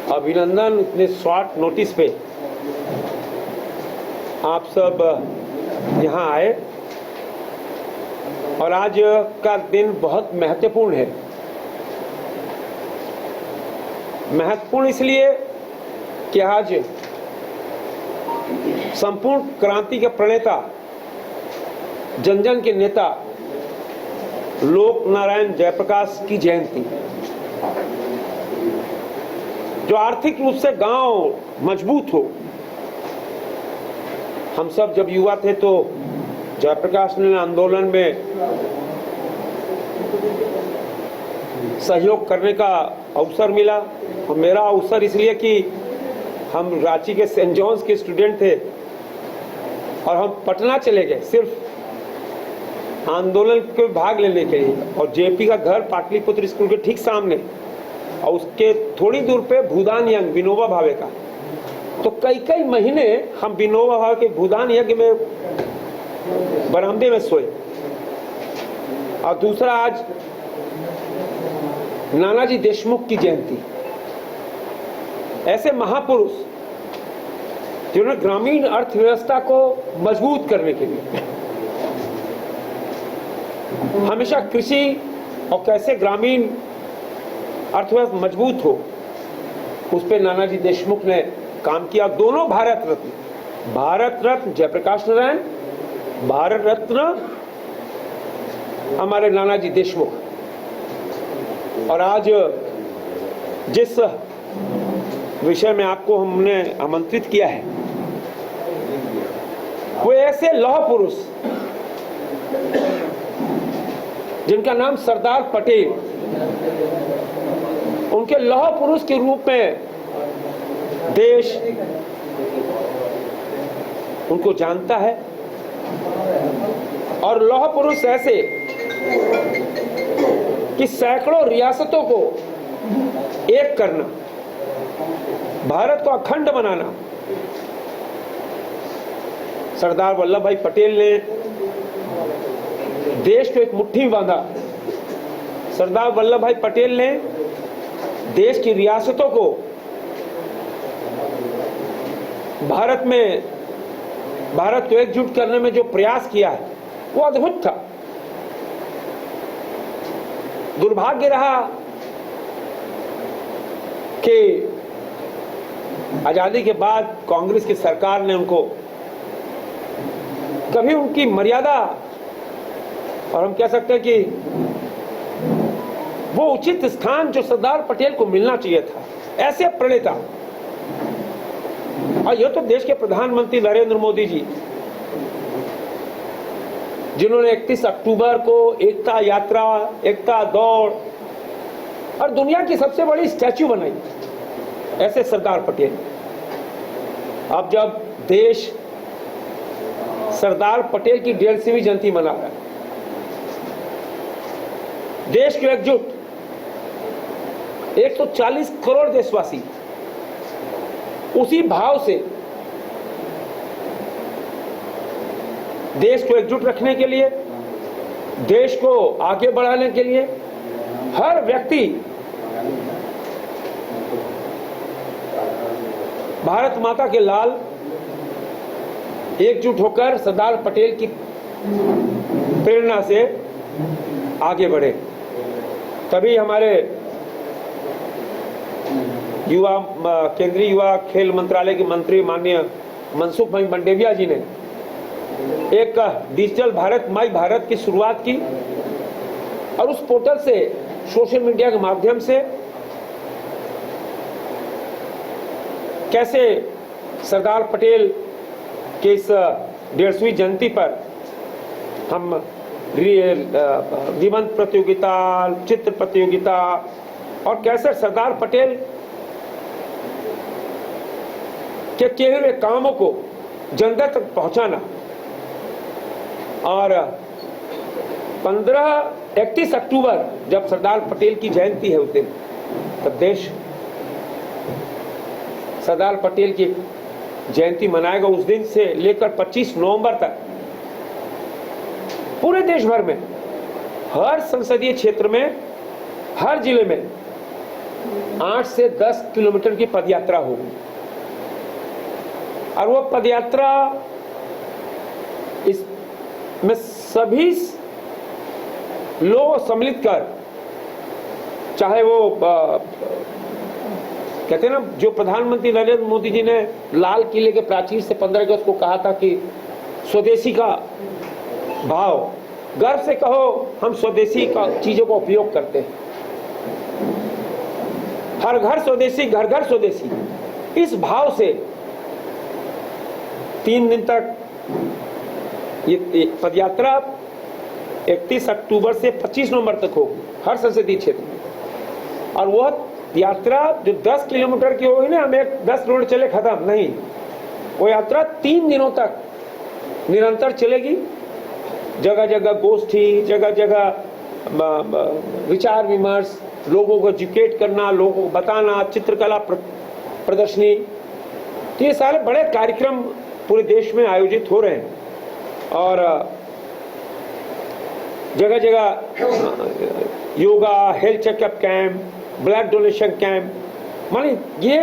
अभिनंदन, इतने short notice पे आप सब यहाँ आए और आज का दिन बहुत महत्वपूर्ण है। महत्वपूर्ण इसलिए कि आज संपूर्ण क्रांति के प्रणेता, जन जन के नेता लोक नारायण जयप्रकाश की जयंती। जो आर्थिक रूप से गांव मजबूत हो। हम सब जब युवा थे तो जयप्रकाश ने आंदोलन में सहयोग करने का अवसर मिला। और मेरा अवसर इसलिए कि हम रांची के सेंट जॉन्स के स्टूडेंट थे और हम पटना चले गए सिर्फ आंदोलन के भाग लेने के लिए। और जेपी का घर पाटलिपुत्र स्कूल के ठीक सामने और उसके थोड़ी दूर पे भूदान यज्ञ विनोबा भावे का। तो कई कई महीने हम विनोबा भावे के भूदान यज्ञ में बरामदे में सोए। और दूसरा, आज नानाजी देशमुख की जयंती। ऐसे महापुरुष जिन्होंने ग्रामीण अर्थव्यवस्था को मजबूत करने के लिए हमेशा कृषि और कैसे ग्रामीण अर्थव्यवस्था मजबूत हो, उस पर नानाजी देशमुख ने काम किया। दोनों भारत रत्न जयप्रकाश नारायण, भारत रत्न हमारे नानाजी देशमुख। और आज जिस विषय में आपको हमने आमंत्रित किया है, वो ऐसे लौह पुरुष जिनका नाम सरदार पटेल, उनके लौह पुरुष के रूप में देश उनको जानता है। और लौह पुरुष ऐसे कि सैकड़ों रियासतों को एक करना, भारत को अखंड बनाना। सरदार वल्लभ भाई पटेल ने देश को एक मुट्ठी में बांधा। सरदार वल्लभ भाई पटेल ने देश की रियासतों को भारत को एकजुट करने में जो प्रयास किया है वो अद्भुत था। दुर्भाग्य रहा कि आजादी के बाद कांग्रेस की सरकार ने उनको कभी उनकी मर्यादा, और हम कह सकते हैं कि वो उचित स्थान जो सरदार पटेल को मिलना चाहिए था, ऐसे प्रणेता। और यह तो देश के प्रधानमंत्री नरेंद्र मोदी जी, जिन्होंने 31 अक्टूबर को एकता यात्रा, एकता दौड़ और दुनिया की सबसे बड़ी स्टैच्यू बनाई, ऐसे सरदार पटेल। अब जब देश सरदार पटेल की 150वीं जयंती मना रहा है, देश को एकजुट 140 करोड़ देशवासी उसी भाव से देश को एकजुट रखने के लिए, देश को आगे बढ़ाने के लिए हर व्यक्ति भारत माता के लाल एकजुट होकर सरदार पटेल की प्रेरणा से आगे बढ़े। तभी हमारे केंद्रीय युवा खेल मंत्रालय के मंत्री माननीय मनसुख भाई मंडेविया जी ने एक डिजिटल भारत माई भारत की शुरुआत की। और उस पोर्टल से, सोशल मीडिया के माध्यम से कैसे सरदार पटेल के इस 150वीं जयंती पर हम निबंध प्रतियोगिता, चित्र प्रतियोगिता और कैसे सरदार पटेल के किए हुए कामों को जनता तक पहुंचाना। और 31 अक्टूबर जब सरदार पटेल की जयंती है, उस दिन तब देश सरदार पटेल की जयंती मनाएगा। उस दिन से लेकर 25 नवंबर तक पूरे देश भर में, हर संसदीय क्षेत्र में, हर जिले में 8 से 10 किलोमीटर की पदयात्रा होगी और वो पदयात्रा इसमें सभी लोग सम्मिलित कर, चाहे वो कहते हैं ना, जो प्रधानमंत्री नरेंद्र मोदी जी ने लाल किले के प्राचीर से 15 अगस्त को कहा था कि स्वदेशी का भाव, गर्व से कहो हम स्वदेशी का चीजों का उपयोग करते हैं, हर घर स्वदेशी घर घर स्वदेशी, इस भाव से 3 दिन तक ये पदयात्रा 31 अक्टूबर से 25 नवंबर तक होगी हर संसदीय क्षेत्र में। और वह यात्रा जो 10 किलोमीटर की होगी ना, हमें 10 रोड चले खत्म नहीं, वो यात्रा 3 दिनों तक निरंतर चलेगी। जगह जगह गोष्ठी, जगह जगह विचार विमर्श, लोगों को एजुकेट करना, लोगों को बताना, चित्रकला प्रदर्शनी, तो ये सारे बड़े कार्यक्रम पूरे देश में आयोजित हो रहे हैं। और जगह जगह yoga, health checkup camp, blood donation camp, माने ये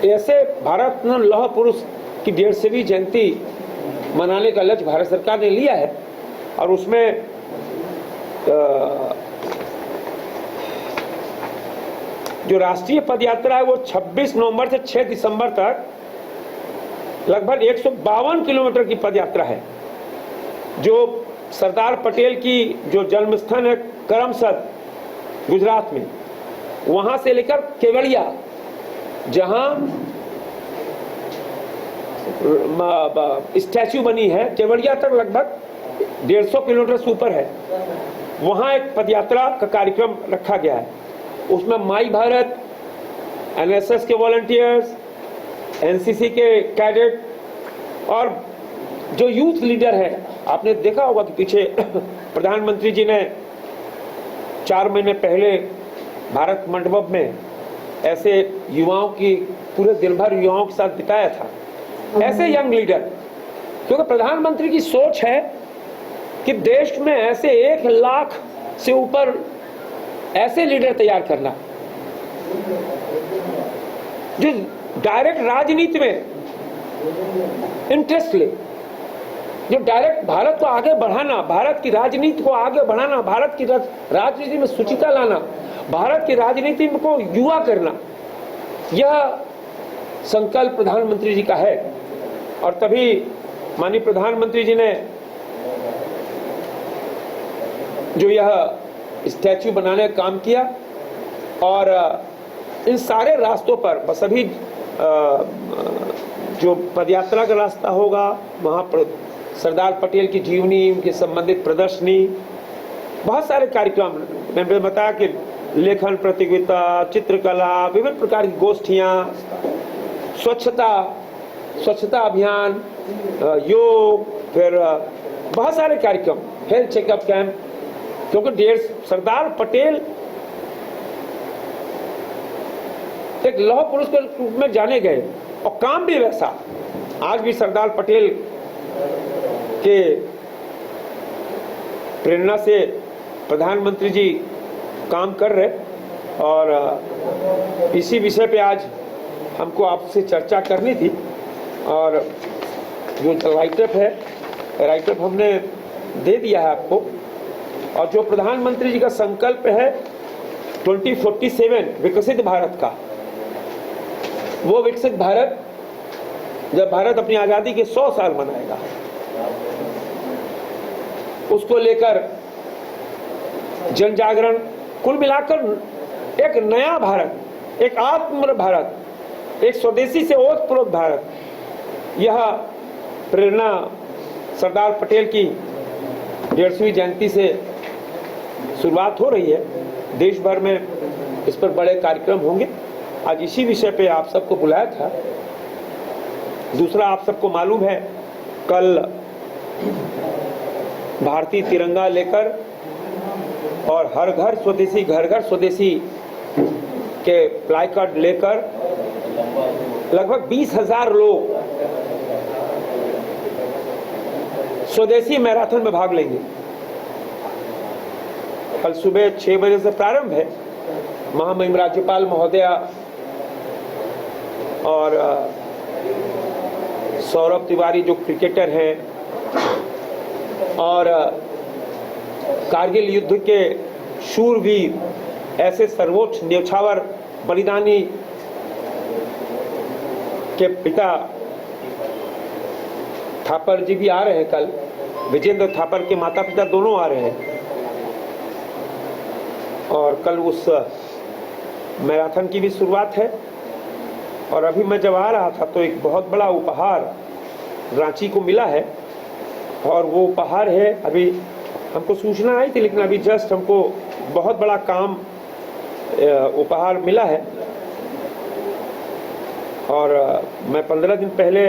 ऐसे भारत रत्न लौह पुरुष की 150वीं जयंती मनाने का लक्ष्य भारत सरकार ने लिया है। और उसमें जो राष्ट्रीय पदयात्रा है वो 26 नवंबर से 6 दिसंबर तक लगभग 152 किलोमीटर की पदयात्रा है, जो सरदार पटेल की जो जन्मस्थान है करमसद गुजरात में, वहां से लेकर केवड़िया, जहां स्टैच्यू बनी है, केवड़िया तक लगभग 150 किलोमीटर से ऊपर है, वहां एक पदयात्रा का कार्यक्रम रखा गया है। उसमें माई भारत, एनएसएस के वॉलंटियर्स, एनसीसी के कैडेट और जो यूथ लीडर है, आपने देखा होगा कि पीछे प्रधानमंत्री जी ने 4 महीने पहले भारत मंडपम में ऐसे युवाओं की पूरे दिन भर युवाओं के साथ बिताया था। ऐसे यंग लीडर, क्योंकि प्रधानमंत्री की सोच है कि देश में ऐसे 1 लाख से ऊपर ऐसे लीडर तैयार करना जो डायरेक्ट राजनीति में इंटरेस्ट ले, जो डायरेक्ट भारत को आगे बढ़ाना, भारत की राजनीति को आगे बढ़ाना, भारत की राजनीति में शुचिता लाना, भारत की राजनीति को युवा करना, यह संकल्प प्रधानमंत्री जी का है। और तभी माननीय प्रधानमंत्री जी ने जो यह स्टैच्यू बनाने का काम किया। और इन सारे रास्तों पर बस अभी जो पदयात्रा का रास्ता होगा, वहाँ पर सरदार पटेल की जीवनी, उनके संबंधित प्रदर्शनी, बहुत सारे कार्यक्रम, मैंने बताया कि लेखन प्रतियोगिता, चित्रकला, विभिन्न प्रकार की गोष्ठियाँ, स्वच्छता अभियान, योग, फिर बहुत सारे कार्यक्रम, हेल्थ चेकअप कैंप, क्योंकि सरदार पटेल एक लौह पुरुष के रूप में जाने गए और काम भी वैसा। आज भी सरदार पटेल के प्रेरणा से प्रधानमंत्री जी काम कर रहे, और इसी विषय पे आज हमको आपसे चर्चा करनी थी। और जो राइटअप है, राइटअप हमने दे दिया है आपको। और जो प्रधानमंत्री जी का संकल्प है 2047 विकसित भारत का, वो विकसित भारत जब भारत अपनी आजादी के 100 साल मनाएगा, उसको लेकर जन जागरण, कुल मिलाकर एक नया भारत, एक आत्मनिर्भर भारत, एक स्वदेशी से ओतप्रोत भारत, यह प्रेरणा सरदार पटेल की 150वीं जयंती से शुरुआत हो रही है। देश भर में इस पर बड़े कार्यक्रम होंगे। आज इसी विषय पे आप सबको बुलाया था। दूसरा, आप सबको मालूम है, कल भारतीय तिरंगा लेकर और हर घर स्वदेशी घर घर स्वदेशी के प्लाई कार्ड लेकर लगभग 20,000 लोग स्वदेशी मैराथन में भाग लेंगे। कल सुबह 6 बजे से प्रारंभ है महामहिम राज्यपाल महोदया और सौरभ तिवारी जो क्रिकेटर हैं और कारगिल युद्ध के शूरवीर, ऐसे सर्वोच्च न्यौछावर बलिदानी के पिता थापर जी भी आ रहे हैं। कल विजेंद्र थापर के माता पिता दोनों आ रहे हैं और कल उस मैराथन की भी शुरुआत है। और अभी मैं जब आ रहा था तो एक बहुत बड़ा उपहार रांची को मिला है और वो उपहार है, अभी हमको सूचना आई थी लेकिन अभी जस्ट हमको बहुत बड़ा काम उपहार मिला है। और मैं 15 दिन पहले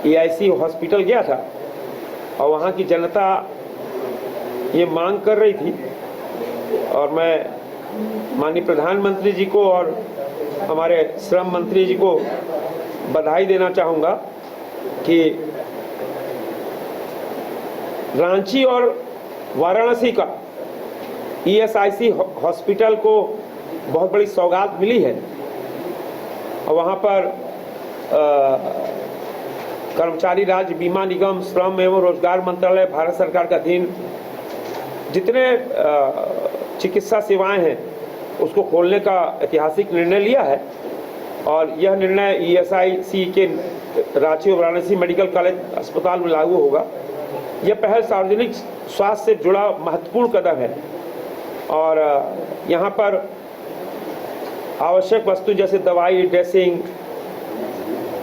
EIC हॉस्पिटल गया था और वहाँ की जनता ये मांग कर रही थी और मैं माननीय प्रधानमंत्री जी को और हमारे श्रम मंत्री जी को बधाई देना चाहूँगा कि रांची और वाराणसी का ESIC हॉस्पिटल को बहुत बड़ी सौगात मिली है और वहाँ पर कर्मचारी राज्य बीमा निगम, श्रम एवं रोजगार मंत्रालय, भारत सरकार का अधीन जितने चिकित्सा सेवाएं हैं उसको खोलने का ऐतिहासिक निर्णय लिया है। और यह निर्णय ESIC के रांची और वाराणसी मेडिकल कॉलेज अस्पताल में लागू होगा। यह पहल सार्वजनिक स्वास्थ्य से जुड़ा महत्वपूर्ण कदम है और यहाँ पर आवश्यक वस्तु जैसे दवाई, ड्रेसिंग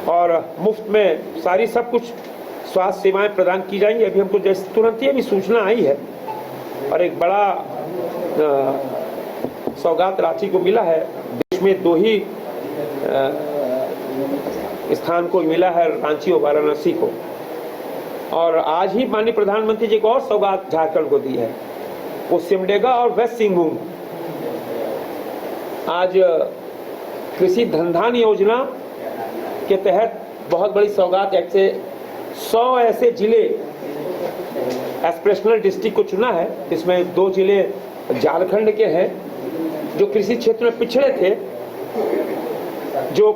और मुफ्त में सारी सब कुछ स्वास्थ्य सेवाएं प्रदान की जाएंगी। अभी हमको जैसे तुरंत ही अभी सूचना आई है और एक बड़ा सौगात रांची को मिला है। देश में 2 ही स्थान को मिला है, रांची और वाराणसी को। और आज ही माननीय प्रधानमंत्री जी को और सौगात झारखंड को दी है, वो सिमडेगा और वेस्ट सिंहभूम। आज कृषि धनधान योजना के तहत बहुत बड़ी सौगात, ऐसे 100 ऐसे जिले एस्पिरेशनल डिस्ट्रिक्ट को चुना है। इसमें 2 जिले झारखंड के हैं जो कृषि क्षेत्र में पिछड़े थे, जो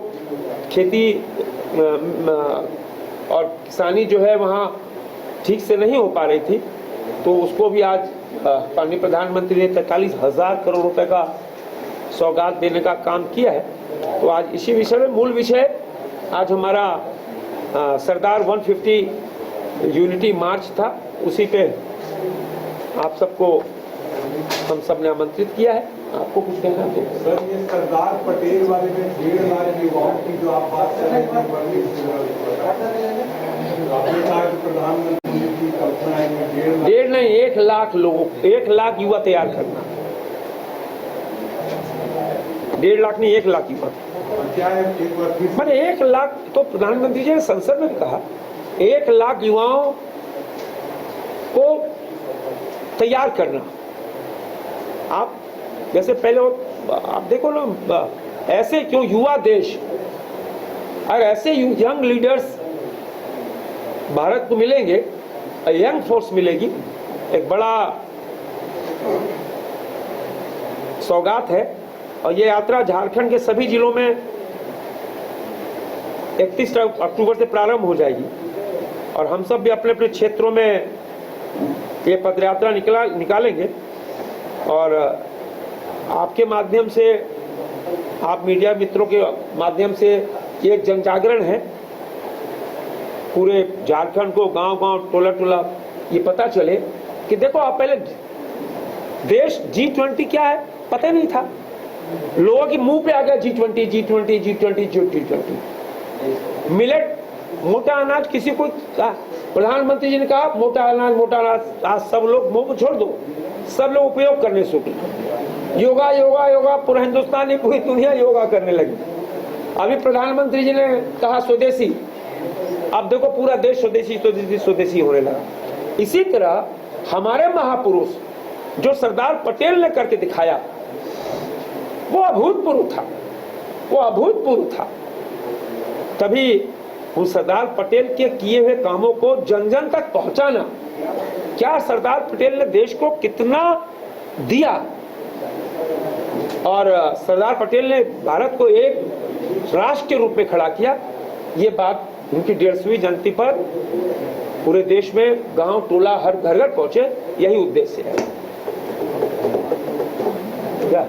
खेती और किसानी जो है वहाँ ठीक से नहीं हो पा रही थी, तो उसको भी आज माननीय प्रधानमंत्री ने 43,000 करोड़ रुपए का सौगात देने का काम किया है। तो आज इसी विषय में मूल विषय आज हमारा सरदार 150 यूनिटी मार्च था, उसी पे आप सबको हम सब ने आमंत्रित किया है। आपको कुछ कहना है? सर, ये सरदार पटेल वाले में 1.5 लाख युवाओं की जो आप बात कर रहे हैं, आपने कहा कि प्रधानमंत्री की कल्पना है 1.5 नहीं, 1 लाख लोगों, 1 लाख युवा तैयार करना। 1.5 लाख नहीं, 1 लाख युवा। क्या है एक बार फिर? मैंने 1 लाख तो प्रधानमंत्री जी ने संसद में कहा, 1 लाख युवाओं को तैयार करना। आप जैसे पहले आप देखो ना, ऐसे क्यों युवा देश और ऐसे यंग लीडर्स भारत को मिलेंगे, यंग फोर्स मिलेगी, एक बड़ा सौगात है। और ये यात्रा झारखंड के सभी जिलों में 31 अक्टूबर से प्रारंभ हो जाएगी और हम सब भी अपने अपने क्षेत्रों में ये पदयात्रा निकालेंगे। और आपके माध्यम से, आप मीडिया मित्रों के माध्यम से ये जन जागरण है, पूरे झारखंड को गांव-गांव, टोला-टोला ये पता चले कि देखो, आप पहले देश G20 क्या है पता नहीं था, लोगों के मुंह पे आ गया G20 मिलेट, मोटा अनाज। किसी को प्रधानमंत्री जी ने कहा मोटा अनाज, आज सब लोग मुंह को छोड़ दो, सब लोग उपयोग करने शुरू। योगा योगा योगा, पूरा हिंदुस्तान नहीं पूरी दुनिया योगा करने लगी। अभी प्रधानमंत्री जी ने कहा स्वदेशी, अब देखो पूरा देश स्वदेशी होने लगा। इसी तरह हमारे महापुरुष जो सरदार पटेल ने करके दिखाया, वो अभूतपूर्व था। तभी उस सरदार पटेल के किए हुए कामों को जन जन तक पहुंचाना, क्या सरदार पटेल ने देश को कितना दिया, और सरदार पटेल ने भारत को एक राष्ट्र के रूप में खड़ा किया। ये बात उनकी 150वीं जयंती पर पूरे देश में गांव टोला हर घर घर पहुंचे, यही उद्देश्य है। क्या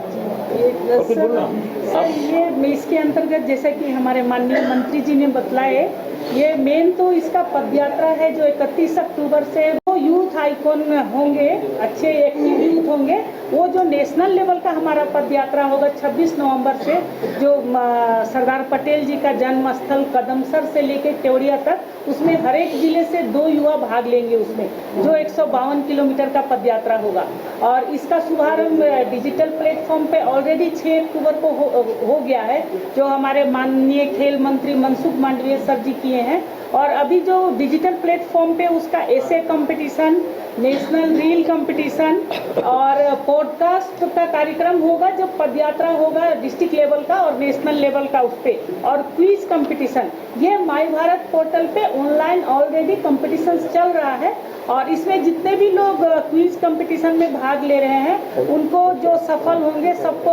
सर ये इसके अंतर्गत जैसा कि हमारे माननीय मंत्री जी ने बतलाए, ये मेन तो इसका पदयात्रा है जो 31 अक्टूबर से वो यूथ आइकॉन होंगे, अच्छे एक्टिव यूथ होंगे। वो जो नेशनल लेवल का हमारा पदयात्रा होगा 26 नवंबर से, जो सरदार पटेल जी का जन्म स्थल कदमसर से लेकर केवड़िया तक, उसमें हर एक जिले से 2 युवा भाग लेंगे उसमें, जो 152 किलोमीटर का पदयात्रा होगा। और इसका शुभारंभ डिजिटल प्लेटफॉर्म पे ऑलरेडी 6 अक्टूबर को हो गया है, जो हमारे माननीय खेल मंत्री मनसुख मांडविया सर जी किए हैं। और अभी जो डिजिटल प्लेटफॉर्म पे उसका एसे कंपटीशन, नेशनल रील कंपटीशन और पॉडकास्ट का कार्यक्रम होगा, जब पदयात्रा होगा डिस्ट्रिक्ट लेवल का और नेशनल लेवल का उस पे, और क्विज कंपटीशन। ये माई भारत पोर्टल पे ऑनलाइन ऑलरेडी कंपटीशन चल रहा है। और इसमें जितने भी लोग क्विज कंपटीशन में भाग ले रहे हैं, उनको जो सफल होंगे सबको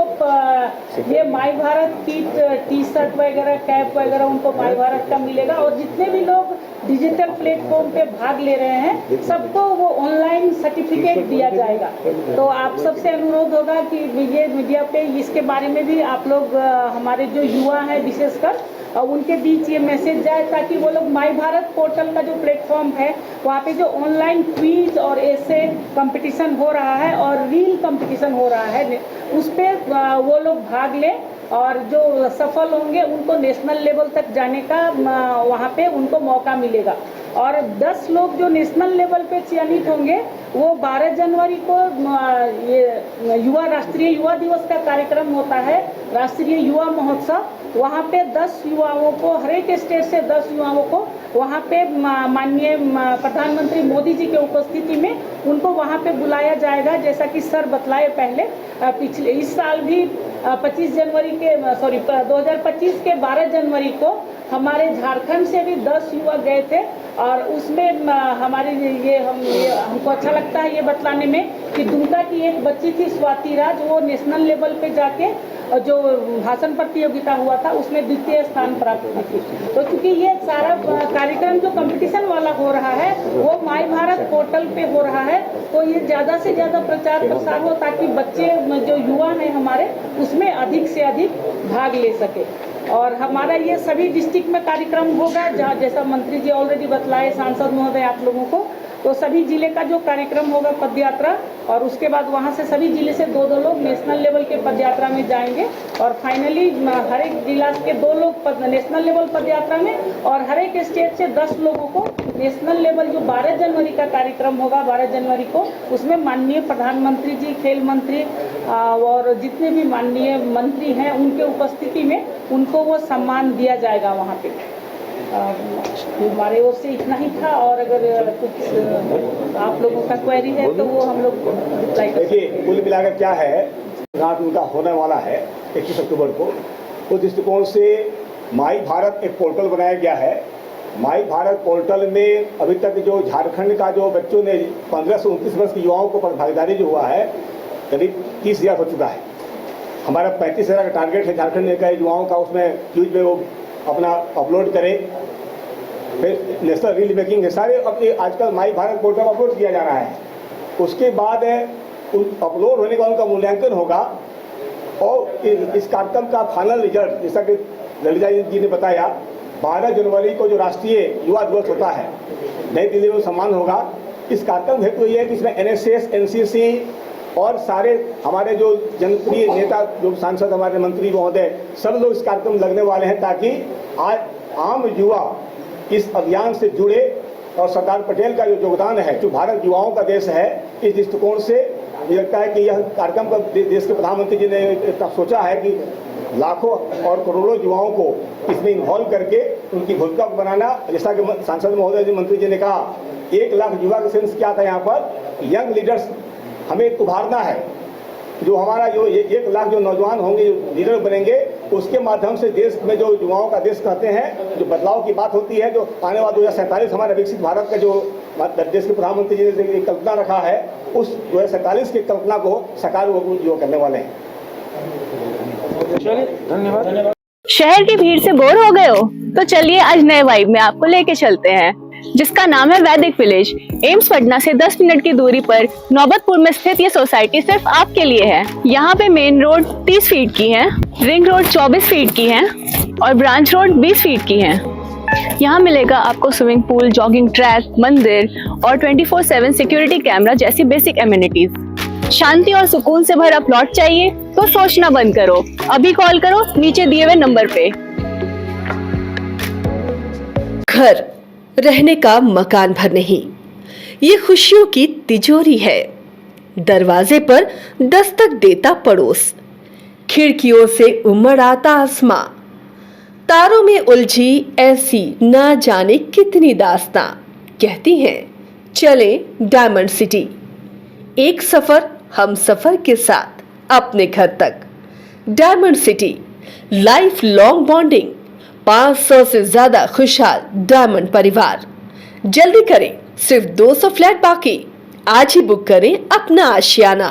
ये माई भारत की टी शर्ट वगैरह, कैप वगैरह उनको माई भारत का मिलेगा। और जितने भी लोग डिजिटल प्लेटफॉर्म पे भाग ले रहे हैं, सबको वो ऑनलाइन सर्टिफिकेट दिया जाएगा। तो आप सबसे अनुरोध होगा कि ये मीडिया पे इसके बारे में भी आप लोग हमारे जो युवा हैं विशेषकर उनके बीच ये मैसेज जाए, ताकि वो लोग माई भारत पोर्टल का जो प्लेटफॉर्म है वहाँ पे जो ऑनलाइन क्विज और ऐसे कंपटीशन हो रहा है और रील कंपटीशन हो रहा है, उस पर वो लोग भाग लें। और जो सफल होंगे उनको नेशनल लेवल तक जाने का वहाँ पे उनको मौका मिलेगा। और 10 लोग जो नेशनल लेवल पे चयनित होंगे, वो 12 जनवरी को ये राष्ट्रीय युवा दिवस का कार्यक्रम होता है, राष्ट्रीय युवा महोत्सव। वहाँ पे 10 युवाओं को, हर एक स्टेट से 10 युवाओं को वहाँ पे माननीय प्रधानमंत्री मोदी जी के उपस्थिति में उनको वहाँ पे बुलाया जाएगा। जैसा कि सर बतलाए पहले, पिछले इस साल भी 2025 के 12 जनवरी को हमारे झारखंड से भी 10 युवा गए थे। और उसमें हमारे हमको अच्छा लगता है ये बतलाने में कि दुमका की एक बच्ची थी स्वाति राज, वो नेशनल लेवल पे जाके जो भाषण प्रतियोगिता हुआ था उसमें 2य स्थान प्राप्त की थी। तो चूंकि ये सारा कार्यक्रम जो कंपटीशन वाला हो रहा है वो माई भारत पोर्टल पे हो रहा है, तो ये ज़्यादा से ज़्यादा प्रचार प्रसार हो, ताकि बच्चे जो युवा हैं हमारे उसमें अधिक से अधिक भाग ले सके। और हमारा ये सभी डिस्ट्रिक्ट में कार्यक्रम होगा, जहाँ जैसा मंत्री जी ऑलरेडी बतलाए, सांसद महोदय आप लोगों को, तो सभी जिले का जो कार्यक्रम होगा पदयात्रा, और उसके बाद वहाँ से सभी जिले से 2-2 लोग नेशनल लेवल के पदयात्रा में जाएंगे। और फाइनली हर एक जिला के 2 लोग नेशनल लेवल पदयात्रा में, और हर एक स्टेट से 10 लोगों को नेशनल लेवल जो 12 जनवरी का कार्यक्रम होगा 12 जनवरी को, उसमें माननीय प्रधानमंत्री जी, खेल मंत्री और जितने भी माननीय मंत्री हैं उनके उपस्थिति में उनको वो सम्मान दिया जाएगा वहाँ पे। हमारे ओर से इतना ही था। और अगर कुछ आप लोगों का क्वेरी है तो वो हम लोग देखिए, कुल मिलाकर क्या है, रात उनका होने वाला है 21 अक्टूबर को। उस दृष्टिकोण से माई भारत एक पोर्टल बनाया गया है। माई भारत पोर्टल में अभी तक जो झारखंड का जो बच्चों ने 15 से 29 वर्ष के युवाओं को भागीदारी जो हुआ है, करीब 30,000 हो चुका है। हमारा 35,000 का टारगेट है झारखंड में का युवाओं का, उसमें क्यूज में वो अपना अपलोड करें। फिर नेशनल रील मेकिंग है, सारे अपने आजकल माई भारत पोर्टल पर अपलोड किया जा रहा है। उसके बाद अपलोड होने का उनका मूल्यांकन होगा, और इस कार्यक्रम का फाइनल रिजल्ट, जैसा कि ललिता जी ने बताया, 12 जनवरी को जो राष्ट्रीय युवा दिवस होता है नई दिल्ली में सम्मान होगा। इस कार्यक्रम हेतु ये है कि इसमें NSS, NCC और सारे हमारे जो जनप्रिय नेता, जो सांसद, हमारे मंत्री महोदय, सब लोग इस कार्यक्रम में लगने वाले हैं, ताकि आज आम युवा इस अभियान से जुड़े। और सरदार पटेल का जो योगदान है, जो भारत युवाओं का देश है, इस दृष्टिकोण से मुझे लगता है कि यह कार्यक्रम का देश के प्रधानमंत्री जी ने इतना सोचा है कि लाखों और करोड़ों युवाओं को इसमें इन्वॉल्व करके उनकी भूमिका को बनाना। जैसा कि सांसद महोदय जी, मंत्री जी ने कहा, 1 लाख युवा का सेंस क्या था यहाँ पर, यंग लीडर्स हमें उभारना है। जो हमारा जो 1 लाख जो नौजवान होंगे, जो लीडर बनेंगे, उसके माध्यम से देश में जो युवाओं का देश कहते हैं, जो बदलाव की बात होती है, जो आने वाला 2047 हमारे विकसित भारत का जो देश के प्रधानमंत्री जी ने कल्पना रखा है, उस 2047 की कल्पना को साकार वो करने वाले हैं। चलिए धन्यवाद। शहर की भीड़ से बोर हो गए हो? तो चलिए आज नए वाइब में आपको लेके चलते हैं, जिसका नाम है वैदिक विलेज। एम्स पटना से 10 मिनट की दूरी पर नौबतपुर में स्थित ये सोसाइटी सिर्फ आपके लिए है। यहाँ पे मेन रोड 30 फीट की है, रिंग रोड 24 फीट की है और ब्रांच रोड 20 फीट की है। यहाँ मिलेगा आपको स्विमिंग पूल, जॉगिंग ट्रैक, मंदिर और 24/7 सिक्योरिटी कैमरा जैसी बेसिक एमिनिटीज। शांति और सुकून से भरा प्लॉट चाहिए तो सोचना बंद करो, अभी कॉल करो नीचे दिए हुए नंबर पे। घर रहने का मकान भर नहीं, ये खुशियों की तिजोरी है। दरवाजे पर दस्तक देता पड़ोस, खिड़कियों से उमड़ आता आसमां, तारों में उलझी ऐसी ना जाने कितनी दास्तां। कहती हैं चले डायमंड सिटी, एक सफर हम सफर के साथ अपने घर तक। Diamond city, life long bonding, 500 से ज्यादा खुशहाल डायमंड परिवार। जल्दी करें, सिर्फ 200 फ्लैट बाकी। आज ही बुक करें अपना आशियाना।